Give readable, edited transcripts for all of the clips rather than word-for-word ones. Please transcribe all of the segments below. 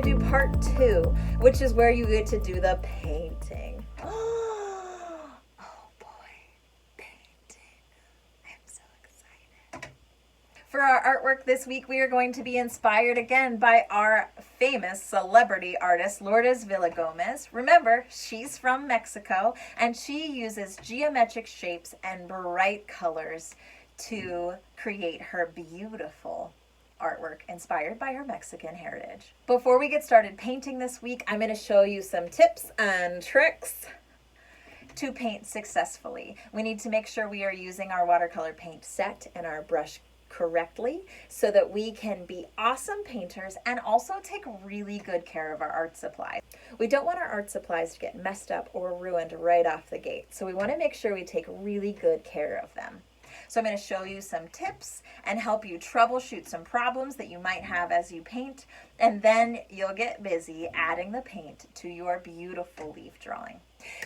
do part 2, which is where you get to do the painting. For our artwork this week, we are going to be inspired again by our famous celebrity artist, Lourdes Villagomez. Remember, she's from Mexico, and she uses geometric shapes and bright colors to create her beautiful artwork inspired by her Mexican heritage. Before we get started painting this week, I'm going to show you some tips and tricks to paint successfully. We need to make sure we are using our watercolor paint set and our brush correctly so that we can be awesome painters and also take really good care of our art supply. We don't want our art supplies to get messed up or ruined right off the gate, so we want to make sure we take really good care of them. So I'm going to show you some tips and help you troubleshoot some problems that you might have as you paint, and then you'll get busy adding the paint to your beautiful leaf drawing.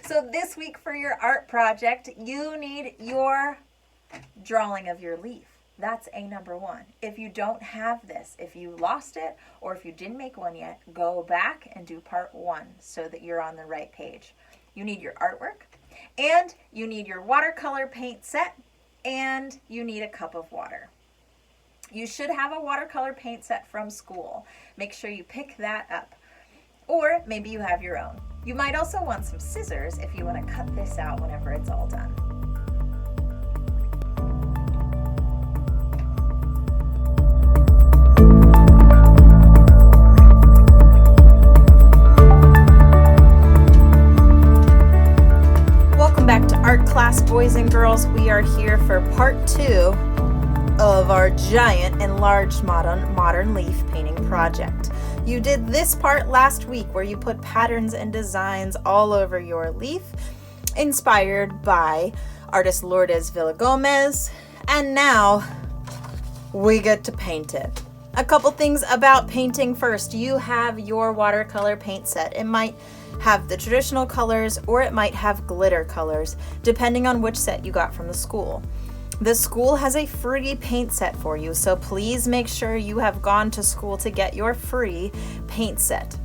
So this week for your art project, you need your drawing of your leaf. That's number 1. If you don't have this, if you lost it, or if you didn't make one yet, go back and do part 1 so that you're on the right page. You need your artwork, and you need your watercolor paint set, and you need a cup of water. You should have a watercolor paint set from school. Make sure you pick that up. Or maybe you have your own. You might also want some scissors if you want to cut this out whenever it's all done. Art class, boys and girls, we are here for part 2 of our giant enlarged modern leaf painting project. You did this part last week where you put patterns and designs all over your leaf, inspired by artist Lourdes Villagomez, and now we get to paint it. A couple things about painting first. You have your watercolor paint set. It might have the traditional colors or it might have glitter colors, depending on which set you got from the school. The school has a free paint set for you, so please make sure you have gone to school to get your free paint set.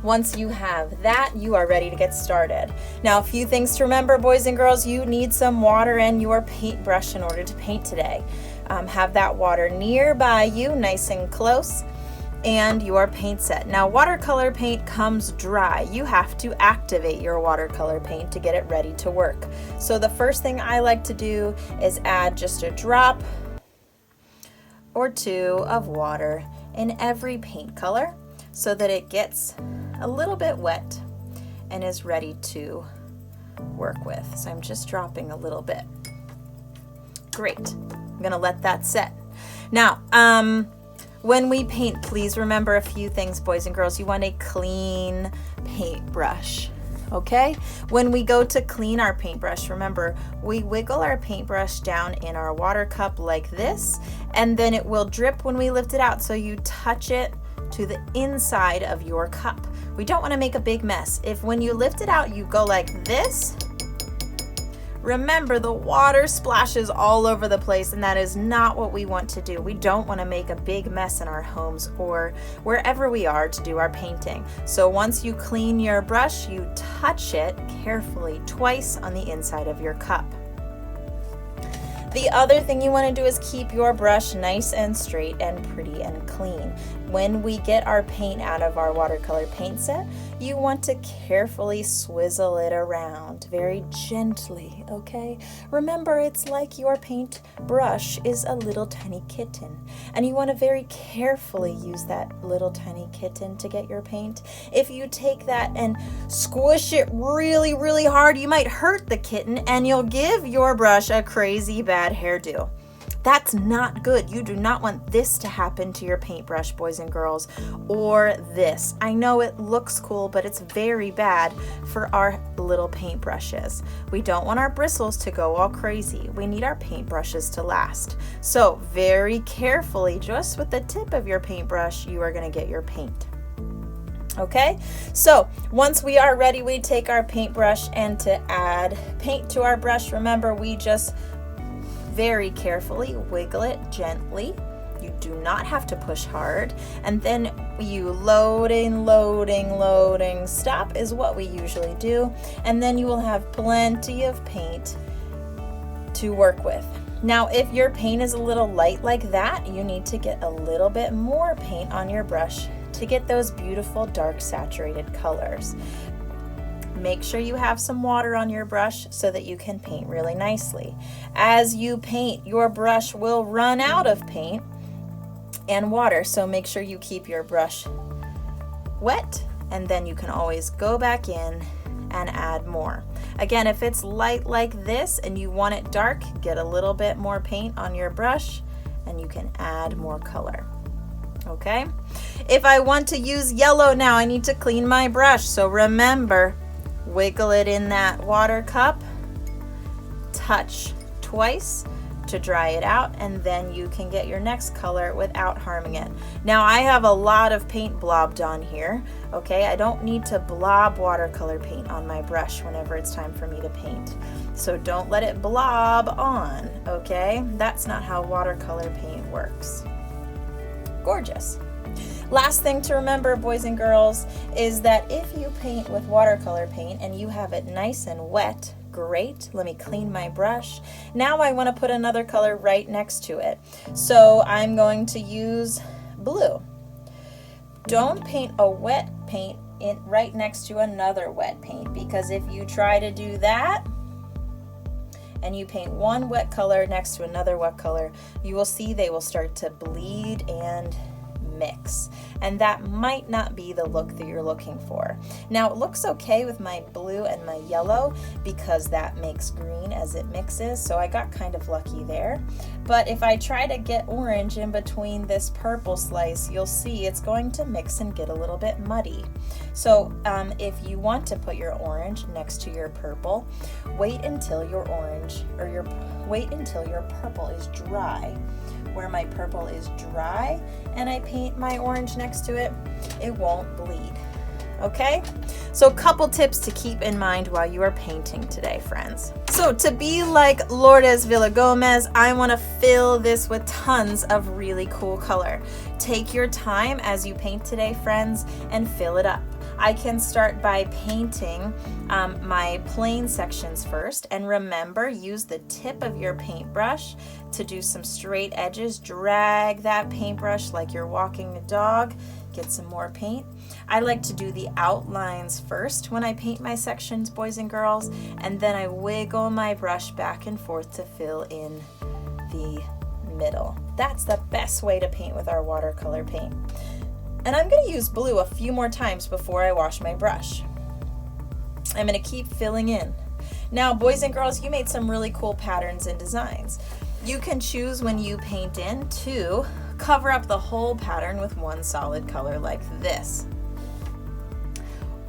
Once you have that, you are ready to get started. Now, a few things to remember, boys and girls. You need some water and your paintbrush in order to paint today. Have that water nearby you, nice and close, and your paint set. Now, watercolor paint comes dry. You have to activate your watercolor paint to get it ready to work. So the first thing I like to do is add just a drop or 2 of water in every paint color so that it gets a little bit wet and is ready to work with. So I'm just dropping a little bit. Great. I'm gonna let that set. Now, when we paint, please remember a few things, boys and girls. You want a clean paintbrush, okay? When we go to clean our paintbrush, remember, we wiggle our paintbrush down in our water cup like this, and then it will drip when we lift it out, so you touch it to the inside of your cup. We don't want to make a big mess. If when you lift it out, you go like this, remember, the water splashes all over the place, and that is not what we want to do. We don't want to make a big mess in our homes or wherever we are to do our painting. So once you clean your brush, you touch it carefully twice on the inside of your cup. The other thing you want to do is keep your brush nice and straight and pretty and clean. When we get our paint out of our watercolor paint set, you want to carefully swizzle it around very gently, okay? Remember, it's like your paint brush is a little tiny kitten, and you want to very carefully use that little tiny kitten to get your paint. If you take that and squish it really, really hard, you might hurt the kitten and you'll give your brush a crazy bad hairdo. That's not good. You do not want this to happen to your paintbrush, boys and girls, or this. I know it looks cool, but it's very bad for our little paintbrushes. We don't want our bristles to go all crazy. We need our paintbrushes to last. So very carefully, just with the tip of your paintbrush, you are going to get your paint. Okay, so once we are ready, we take our paintbrush, and to add paint to our brush, remember, we just very carefully wiggle it gently. You do not have to push hard. And then you loading. Stop is what we usually do. And then you will have plenty of paint to work with. Now, if your paint is a little light like that, you need to get a little bit more paint on your brush to get those beautiful dark saturated colors. Make sure you have some water on your brush so that you can paint really nicely. As you paint, your brush will run out of paint and water, so make sure you keep your brush wet, and then you can always go back in and add more. Again, if it's light like this and you want it dark, get a little bit more paint on your brush and you can add more color. Okay? If I want to use yellow now, I need to clean my brush. So remember, wiggle it in that water cup, touch twice to dry it out, and then you can get your next color without harming it. Now I have a lot of paint blobbed on here, okay? I don't need to blob watercolor paint on my brush whenever it's time for me to paint. So don't let it blob on, okay? That's not how watercolor paint works. Gorgeous. Last thing to remember, boys and girls, is that if you paint with watercolor paint and you have it nice and wet, great. Let me clean my brush. Now I want to put another color right next to it. So I'm going to use blue. Don't paint a wet paint right next to another wet paint, because if you try to do that and you paint one wet color next to another wet color, you will see they will start to bleed and mix, and that might not be the look that you're looking for. Now it looks okay with my blue and my yellow because that makes green as it mixes, so I got kind of lucky there. But if I try to get orange in between this purple slice, you'll see it's going to mix and get a little bit muddy. So if you want to put your orange next to your purple, wait until your purple is dry. Where my purple is dry and I paint my orange next to it, it won't bleed. Okay? So a couple tips to keep in mind while you are painting today, friends. So to be like Lourdes Villagomez, I want to fill this with tons of really cool color. Take your time as you paint today, friends, and fill it up. I can start by painting my plain sections first, and remember, use the tip of your paintbrush to do some straight edges. Drag that paintbrush like you're walking a dog. Get some more paint. I like to do the outlines first when I paint my sections, boys and girls, and then I wiggle my brush back and forth to fill in the middle. That's the best way to paint with our watercolor paint. And I'm going to use blue a few more times before I wash my brush. I'm going to keep filling in. Now, boys and girls, you made some really cool patterns and designs. You can choose when you paint in to cover up the whole pattern with one solid color like this.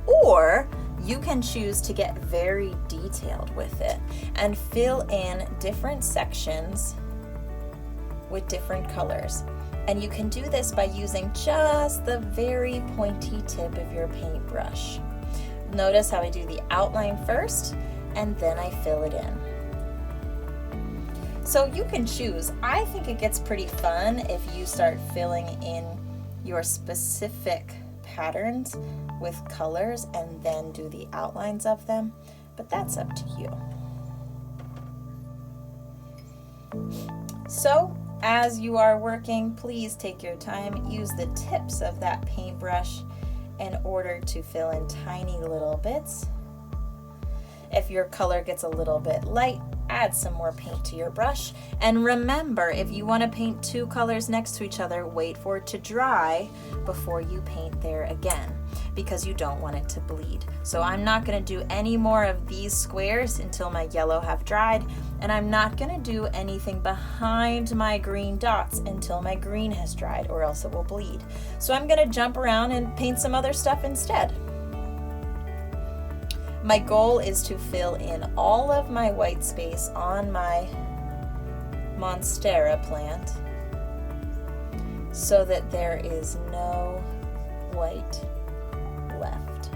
Or you can choose to get very detailed with it and fill in different sections with different colors. And you can do this by using just the very pointy tip of your paintbrush. Notice how I do the outline first and then I fill it in. So you can choose. I think it gets pretty fun if you start filling in your specific patterns with colors and then do the outlines of them, but that's up to you. So as you are working, please take your time. Use the tips of that paintbrush in order to fill in tiny little bits. If your color gets a little bit light, add some more paint to your brush. And remember, if you want to paint two colors next to each other, wait for it to dry before you paint there again, because you don't want it to bleed. So I'm not going to do any more of these squares until my yellow have dried, and I'm not going to do anything behind my green dots until my green has dried, or else it will bleed. So I'm going to jump around and paint some other stuff instead. My goal is to fill in all of my white space on my Monstera plant so that there is no white left.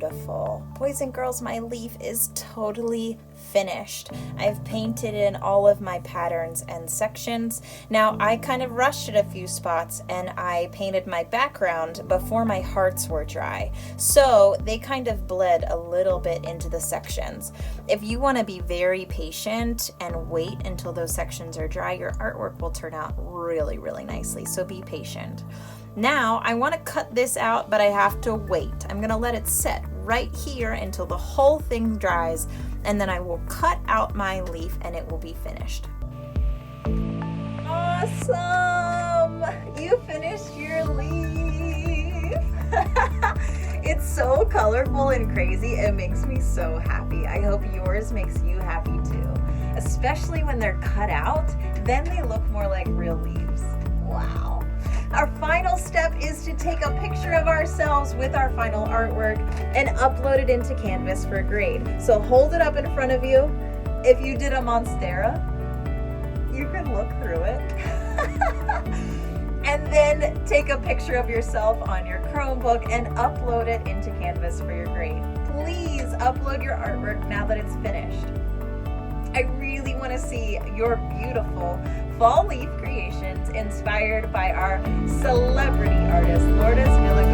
beautiful. Boys and girls, my leaf is totally finished. I've painted in all of my patterns and sections. Now, I kind of rushed at a few spots and I painted my background before my hearts were dry. So they kind of bled a little bit into the sections. If you want to be very patient and wait until those sections are dry, your artwork will turn out really, really nicely. So be patient. Now, I want to cut this out, but I have to wait. I'm going to let it set right here until the whole thing dries, and then I will cut out my leaf and it will be finished. Awesome! You finished your leaf! It's so colorful and crazy. It makes me so happy. I hope yours makes you happy too. Especially when they're cut out, then they look more like real leaves. Wow. Our final step is to take a picture of ourselves with our final artwork and upload it into Canvas for grade. So hold it up in front of you. If you did a Monstera, you can look through it. And then take a picture of yourself on your Chromebook and upload it into Canvas for your grade. Please upload your artwork now that it's finished. I really want to see your beautiful fall leaf creations inspired by our celebrity artist, Lourdes Villagomez.